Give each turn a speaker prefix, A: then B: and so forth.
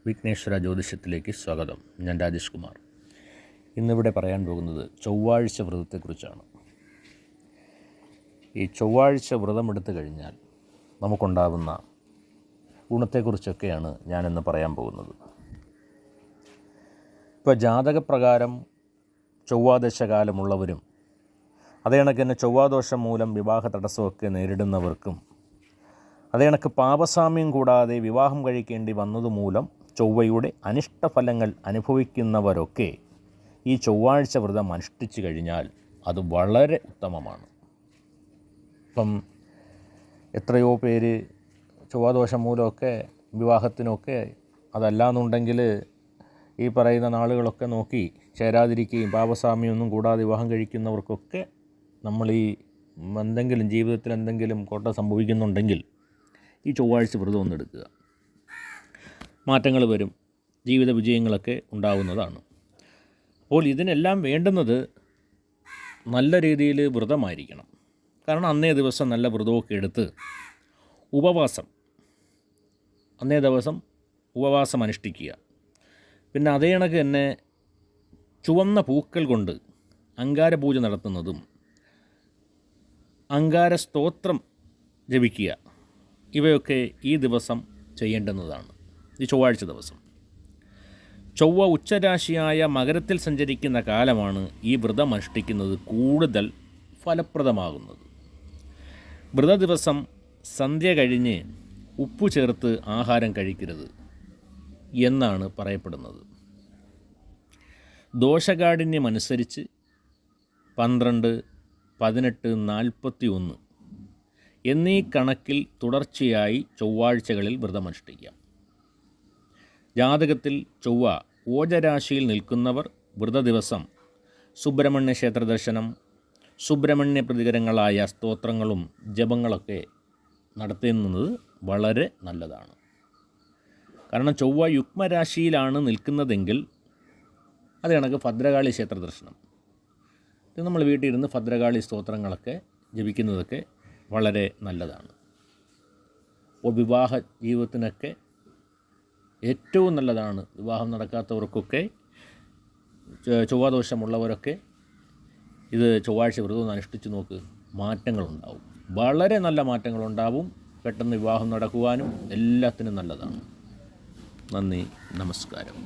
A: വിഘ്നേശ്വര ജ്യോതിഷത്തിലേക്ക് സ്വാഗതം. ഞാൻ രാജേഷ് കുമാർ. ഇന്നിവിടെ പറയാൻ പോകുന്നത് ചൊവ്വാഴ്ച വ്രതത്തെക്കുറിച്ചാണ്. ഈ ചൊവ്വാഴ്ച വ്രതമെടുത്തു കഴിഞ്ഞാൽ നമുക്കുണ്ടാകുന്ന ഗുണത്തെക്കുറിച്ചൊക്കെയാണ് ഞാനിന്ന് പറയാൻ പോകുന്നത്. ഇപ്പോൾ ജാതകപ്രകാരം ചൊവ്വാദശകാലമുള്ളവരും അതേ കണക്ക് തന്നെ ചൊവ്വാദോഷം മൂലം വിവാഹ തടസ്സമൊക്കെ നേരിടുന്നവർക്കും അതേ കണക്ക് പാപസാമ്യം കൂടാതെ വിവാഹം കഴിക്കേണ്ടി വന്നതുമൂലം ചൊവ്വയുടെ അനിഷ്ടഫലങ്ങൾ അനുഭവിക്കുന്നവരൊക്കെ ഈ ചൊവ്വാഴ്ച വ്രതം അനുഷ്ഠിച്ചു കഴിഞ്ഞാൽ അത് വളരെ ഉത്തമമാണ്. ഇപ്പം എത്രയോ പേര് ചൊവ്വാദോഷം മൂലമൊക്കെ വിവാഹത്തിനൊക്കെ അതല്ലാന്നുണ്ടെങ്കിൽ ഈ പറയുന്ന നാളുകളൊക്കെ നോക്കി ചേരാതിരിക്കുകയും പാപസാമ്യമൊന്നും കൂടാതെ വിവാഹം കഴിക്കുന്നവർക്കൊക്കെ നമ്മൾ ഈ എന്തെങ്കിലും ജീവിതത്തിൽ എന്തെങ്കിലും കോട്ടം സംഭവിക്കുന്നുണ്ടെങ്കിൽ ഈ ചൊവ്വാഴ്ച വ്രതം ഒന്നെടുക്കുക. മാറ്റങ്ങൾ വരും, ജീവിത വിജയങ്ങളൊക്കെ ഉണ്ടാവുന്നതാണ്. അപ്പോൾ ഇതിനെല്ലാം വേണ്ടുന്നത് നല്ല രീതിയിൽ വ്രതമായിരിക്കണം. കാരണം അന്നേ ദിവസം നല്ല വ്രതമൊക്കെ എടുത്ത് ഉപവാസം, അന്നേ ദിവസം ഉപവാസം അനുഷ്ഠിക്കുക. പിന്നെ അതേ കണക്ക് തന്നെ ചുവന്ന പൂക്കൾ കൊണ്ട് അങ്കാരപൂജ നടത്തുന്നതും അങ്കാര സ്തോത്രം ജപിക്കുക, ഇവയൊക്കെ ഈ ദിവസം ചെയ്യേണ്ടുന്നതാണ്. ഈ ചൊവ്വാഴ്ച ദിവസം ചൊവ്വ ഉച്ചരാശിയായ മകരത്തിൽ സഞ്ചരിക്കുന്ന കാലമാണ് ഈ വ്രതം അനുഷ്ഠിക്കുന്നത് കൂടുതൽ ഫലപ്രദമാകുന്നത്. വ്രത ദിവസം സന്ധ്യ കഴിഞ്ഞ് ഉപ്പ് ചേർത്ത് ആഹാരം കഴിക്കരുത് എന്നാണ് പറയപ്പെടുന്നത്. ദോഷകാഠിന്യമനുസരിച്ച് 12, 18, 41 എന്നീ കണക്കിൽ തുടർച്ചയായി ചൊവ്വാഴ്ചകളിൽ വ്രതമനുഷ്ഠിക്കാം. ജാതകത്തിൽ ചൊവ്വ ഓജരാശിയിൽ നിൽക്കുന്നവർ വ്രത ദിവസം സുബ്രഹ്മണ്യ ക്ഷേത്ര ദർശനം, സുബ്രഹ്മണ്യ പ്രതികരങ്ങളായ സ്തോത്രങ്ങളും ജപങ്ങളൊക്കെ നടത്തുന്നത് വളരെ നല്ലതാണ്. കാരണം ചൊവ്വ യുഗ്മരാശിയിലാണ് നിൽക്കുന്നതെങ്കിൽ അത് കണക്ക് ഭദ്രകാളി ക്ഷേത്ര ദർശനം, ഇത് നമ്മൾ വീട്ടിൽ ഇരുന്ന് ഭദ്രകാളി സ്തോത്രങ്ങളൊക്കെ ജപിക്കുന്നതൊക്കെ വളരെ നല്ലതാണ്. അപ്പോൾ വിവാഹ ജീവിതത്തിനൊക്കെ ഏറ്റവും നല്ലതാണ്. വിവാഹം നടക്കാത്തവർക്കൊക്കെ ചൊവ്വാദോഷമുള്ളവരൊക്കെ ഇത് ചൊവ്വാഴ്ച വ്രതം അനുഷ്ഠിച്ച് നോക്ക്, മാറ്റങ്ങളുണ്ടാവും, വളരെ നല്ല മാറ്റങ്ങളുണ്ടാവും. പെട്ടെന്ന് വിവാഹം നടക്കുവാനും എല്ലാത്തിനും നല്ലതാണ്. നന്ദി, നമസ്കാരം.